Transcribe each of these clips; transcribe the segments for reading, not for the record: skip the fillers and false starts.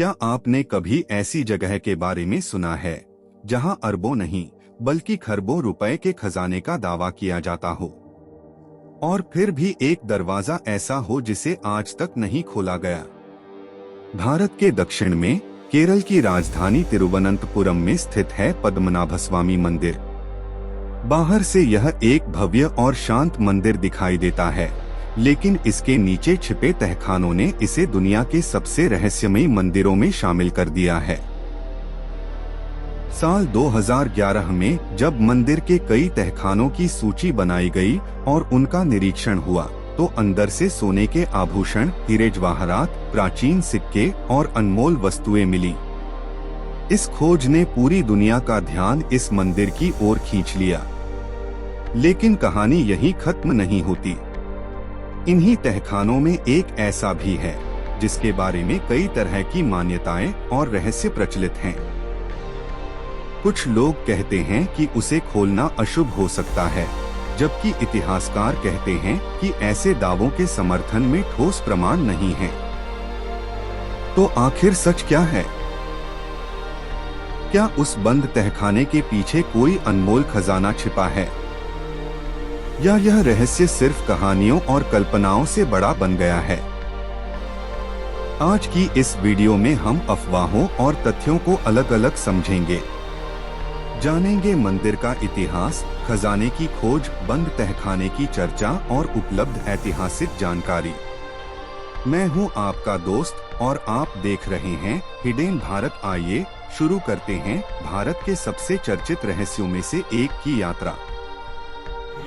क्या आपने कभी ऐसी जगह के बारे में सुना है जहां अरबों नहीं बल्कि खरबों रुपए के खजाने का दावा किया जाता हो, और फिर भी एक दरवाजा ऐसा हो जिसे आज तक नहीं खोला गया? भारत के दक्षिण में केरल की राजधानी तिरुवनंतपुरम में स्थित है पद्मनाभस्वामी मंदिर। बाहर से यह एक भव्य और शांत मंदिर दिखाई देता है, लेकिन इसके नीचे छिपे तहखानों ने इसे दुनिया के सबसे रहस्यमयी मंदिरों में शामिल कर दिया है। साल 2011 में जब मंदिर के कई तहखानों की सूची बनाई गई और उनका निरीक्षण हुआ, तो अंदर से सोने के आभूषण, हीरे जवाहरात, प्राचीन सिक्के और अनमोल वस्तुएं मिली। इस खोज ने पूरी दुनिया का ध्यान इस मंदिर की ओर खींच लिया। लेकिन कहानी यहीं खत्म नहीं होती। इन्हीं तहखानों में एक ऐसा भी है जिसके बारे में कई तरह की मान्यताएं और रहस्य प्रचलित हैं। कुछ लोग कहते हैं कि उसे खोलना अशुभ हो सकता है, जबकि इतिहासकार कहते हैं कि ऐसे दावों के समर्थन में ठोस प्रमाण नहीं है। तो आखिर सच क्या है? क्या उस बंद तहखाने के पीछे कोई अनमोल खजाना छिपा है, या यह रहस्य सिर्फ कहानियों और कल्पनाओं से बड़ा बन गया है? आज की इस वीडियो में हम अफवाहों और तथ्यों को अलग अलग समझेंगे। जानेंगे मंदिर का इतिहास, खजाने की खोज, बंद तहखाने की चर्चा और उपलब्ध ऐतिहासिक जानकारी। मैं हूं आपका दोस्त और आप देख रहे हैं हिडन भारत। आइए शुरू करते हैं भारत के सबसे चर्चित रहस्यों में से एक की यात्रा।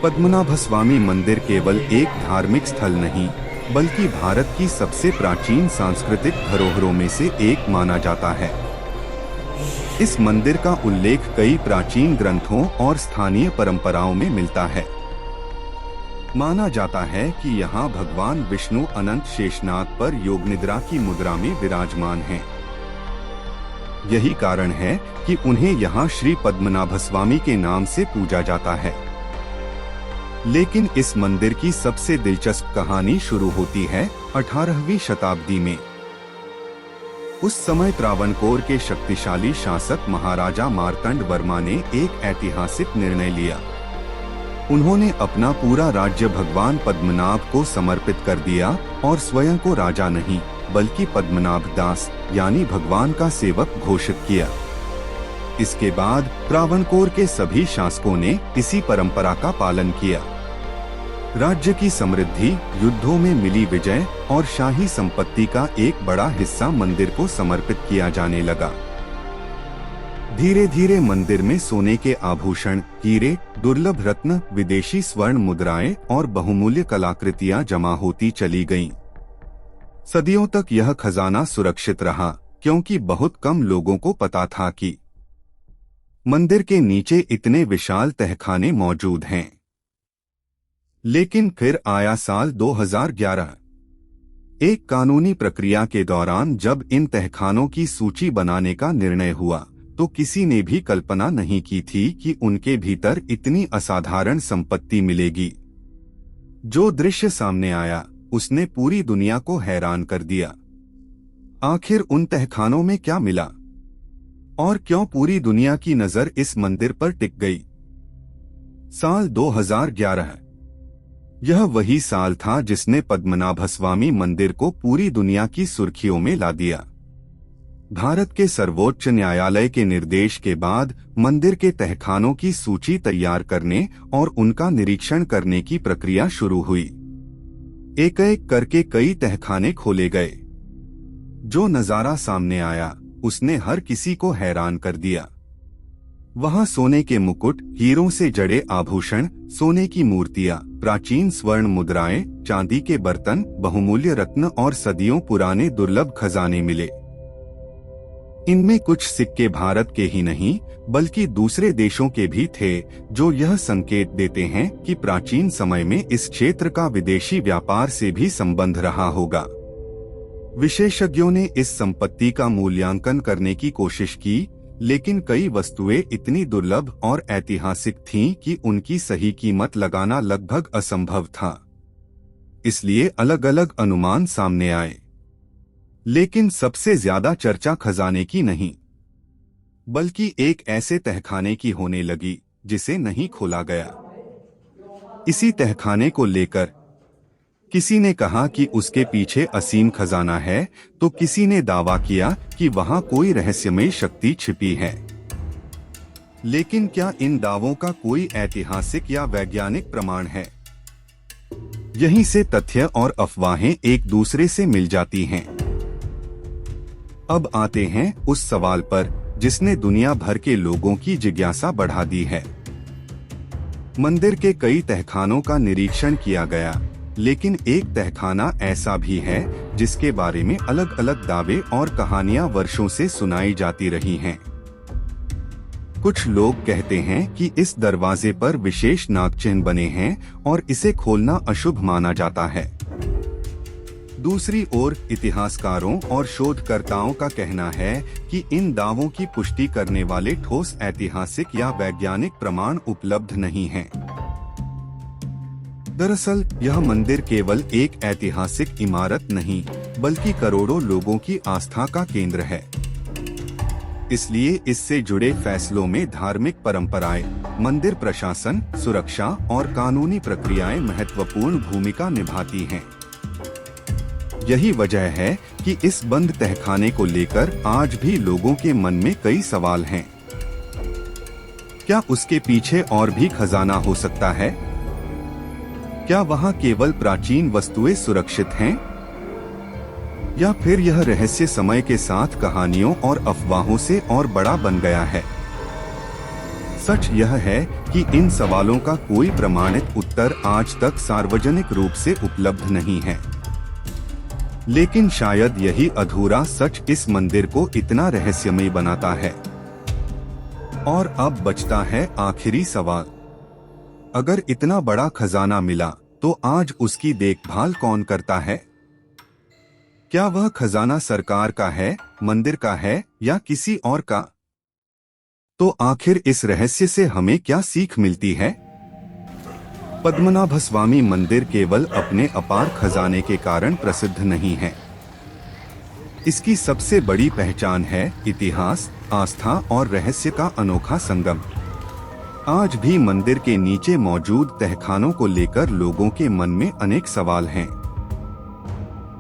पद्मनाभस्वामी मंदिर केवल एक धार्मिक स्थल नहीं, बल्कि भारत की सबसे प्राचीन सांस्कृतिक धरोहरों में से एक माना जाता है। इस मंदिर का उल्लेख कई प्राचीन ग्रंथों और स्थानीय परंपराओं में मिलता है। माना जाता है कि यहाँ भगवान विष्णु अनंत शेषनाग पर योग निद्रा की मुद्रा में विराजमान हैं। यही कारण है कि उन्हें यहाँ श्री पद्मनाभस्वामी के नाम से पूजा जाता है। लेकिन इस मंदिर की सबसे दिलचस्प कहानी शुरू होती है 18वीं शताब्दी में। उस समय त्रावणकोर के शक्तिशाली शासक महाराजा मार्तंड वर्मा ने एक ऐतिहासिक निर्णय लिया। उन्होंने अपना पूरा राज्य भगवान पद्मनाभ को समर्पित कर दिया और स्वयं को राजा नहीं, बल्कि पद्मनाभ दास यानी भगवान का सेवक घोषित किया। इसके बाद त्रावणकोर के सभी शासकों ने इसी परंपरा का पालन किया। राज्य की समृद्धि, युद्धों में मिली विजय और शाही संपत्ति का एक बड़ा हिस्सा मंदिर को समर्पित किया जाने लगा। धीरे धीरे मंदिर में सोने के आभूषण, हीरे, दुर्लभ रत्न, विदेशी स्वर्ण मुद्राएं और बहुमूल्य कलाकृतियां जमा होती चली गईं। सदियों तक यह खजाना सुरक्षित रहा, क्योंकि बहुत कम लोगों को पता था कि मंदिर के नीचे इतने विशाल तहखाने मौजूद हैं। लेकिन फिर आया साल 2011। एक कानूनी प्रक्रिया के दौरान जब इन तहखानों की सूची बनाने का निर्णय हुआ, तो किसी ने भी कल्पना नहीं की थी कि उनके भीतर इतनी असाधारण संपत्ति मिलेगी। जो दृश्य सामने आया, उसने पूरी दुनिया को हैरान कर दिया। आखिर उन तहखानों में क्या मिला, और क्यों पूरी दुनिया की नजर इस मंदिर पर टिक गई? साल 2011 यह वही साल था जिसने पद्मनाभस्वामी मंदिर को पूरी दुनिया की सुर्खियों में ला दिया। भारत के सर्वोच्च न्यायालय के निर्देश के बाद मंदिर के तहखानों की सूची तैयार करने और उनका निरीक्षण करने की प्रक्रिया शुरू हुई। एक एक करके कई तहखाने खोले गए। जो नजारा सामने आया, उसने हर किसी को हैरान कर दिया। वहां सोने के मुकुट, हीरों से जड़े आभूषण, सोने की मूर्तियां, प्राचीन स्वर्ण मुद्राएं, चांदी के बर्तन, बहुमूल्य रत्न और सदियों पुराने दुर्लभ खजाने मिले। इनमें कुछ सिक्के भारत के ही नहीं, बल्कि दूसरे देशों के भी थे, जो यह संकेत देते हैं कि प्राचीन समय में इस क्षेत्र का विदेशी व्यापार से भी संबंध रहा होगा। विशेषज्ञों ने इस संपत्ति का मूल्यांकन करने की कोशिश की, लेकिन कई वस्तुएं इतनी दुर्लभ और ऐतिहासिक थीं कि उनकी सही कीमत लगाना लगभग असंभव था। इसलिए अलग अलग अनुमान सामने आए। लेकिन सबसे ज्यादा चर्चा खजाने की नहीं, बल्कि एक ऐसे तहखाने की होने लगी जिसे नहीं खोला गया। इसी तहखाने को लेकर किसी ने कहा कि उसके पीछे असीम खजाना है, तो किसी ने दावा किया कि वहां कोई रहस्यमय शक्ति छिपी है। लेकिन क्या इन दावों का कोई ऐतिहासिक या वैज्ञानिक प्रमाण है? यहीं से तथ्य और अफवाहें एक दूसरे से मिल जाती हैं। अब आते हैं उस सवाल पर जिसने दुनिया भर के लोगों की जिज्ञासा बढ़ा दी है। मंदिर के कई तहखानों का निरीक्षण किया गया, लेकिन एक तहखाना ऐसा भी है जिसके बारे में अलग अलग दावे और कहानियां वर्षों से सुनाई जाती रही हैं। कुछ लोग कहते हैं कि इस दरवाजे पर विशेष नाग चिन्ह बने हैं और इसे खोलना अशुभ माना जाता है। दूसरी ओर इतिहासकारों और शोधकर्ताओं का कहना है कि इन दावों की पुष्टि करने वाले ठोस ऐतिहासिक या वैज्ञानिक प्रमाण उपलब्ध नहीं हैं। दरअसल यह मंदिर केवल एक ऐतिहासिक इमारत नहीं, बल्कि करोड़ों लोगों की आस्था का केंद्र है। इसलिए इससे जुड़े फैसलों में धार्मिक परंपराएं, मंदिर प्रशासन, सुरक्षा और कानूनी प्रक्रियाएं महत्वपूर्ण भूमिका निभाती हैं। यही वजह है कि इस बंद तहखाने को लेकर आज भी लोगों के मन में कई सवाल हैं। क्या उसके पीछे और भी खजाना हो सकता है? क्या वहां केवल प्राचीन वस्तुएं सुरक्षित हैं? या फिर यह रहस्य समय के साथ कहानियों और अफवाहों से और बड़ा बन गया है? सच यह है कि इन सवालों का कोई प्रमाणित उत्तर आज तक सार्वजनिक रूप से उपलब्ध नहीं है। लेकिन शायद यही अधूरा सच इस मंदिर को इतना रहस्यमय बनाता है। और अब बचता है आखिरी सवाल। अगर इतना बड़ा खजाना मिला, तो आज उसकी देखभाल कौन करता है? क्या वह खजाना सरकार का है, मंदिर का है या किसी और का? तो आखिर इस रहस्य से हमें क्या सीख मिलती है? पद्मनाभस्वामी मंदिर केवल अपने अपार खजाने के कारण प्रसिद्ध नहीं है। इसकी सबसे बड़ी पहचान है इतिहास, आस्था और रहस्य का अनोखा संगम। आज भी मंदिर के नीचे मौजूद तहखानों को लेकर लोगों के मन में अनेक सवाल हैं।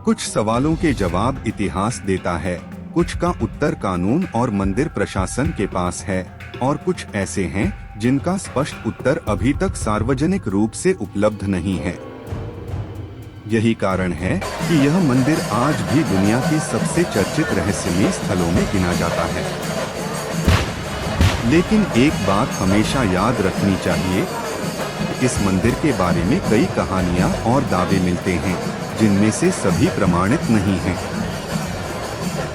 कुछ सवालों के जवाब इतिहास देता है, कुछ का उत्तर कानून और मंदिर प्रशासन के पास है, और कुछ ऐसे हैं जिनका स्पष्ट उत्तर अभी तक सार्वजनिक रूप से उपलब्ध नहीं है। यही कारण है कि यह मंदिर आज भी दुनिया के सबसे चर्चित रहस्यमय स्थलों में गिना जाता है। लेकिन एक बात हमेशा याद रखनी चाहिए, इस मंदिर के बारे में कई कहानियां और दावे मिलते हैं, जिनमें से सभी प्रमाणित नहीं हैं।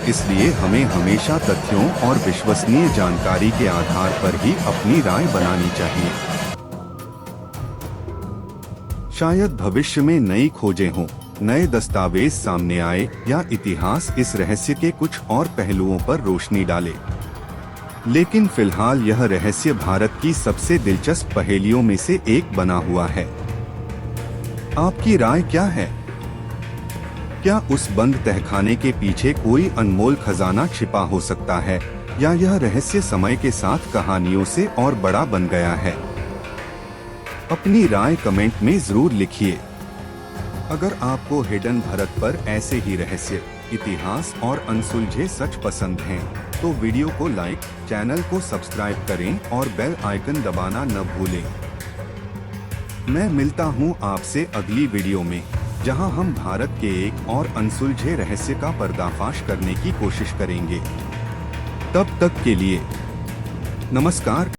इसलिए हमें हमेशा तथ्यों और विश्वसनीय जानकारी के आधार पर ही अपनी राय बनानी चाहिए। शायद भविष्य में नई खोजें हों, नए दस्तावेज सामने आए या इतिहास इस रहस्य के कुछ और पहलुओं पर रोशनी डाले। लेकिन फिलहाल यह रहस्य भारत की सबसे दिलचस्प पहेलियों में से एक बना हुआ है। आपकी राय क्या है? क्या उस बंद तहखाने के पीछे कोई अनमोल खजाना छिपा हो सकता है, या यह रहस्य समय के साथ कहानियों से और बड़ा बन गया है? अपनी राय कमेंट में जरूर लिखिए। अगर आपको हिडन भारत पर ऐसे ही रहस्य, इतिहास और अनसुलझे सच पसंद हैं, तो वीडियो को लाइक, चैनल को सब्सक्राइब करें और बेल आइकन दबाना न भूलें। मैं मिलता हूं आपसे अगली वीडियो में, जहां हम भारत के एक और अनसुलझे रहस्य का पर्दाफाश करने की कोशिश करेंगे। तब तक के लिए नमस्कार।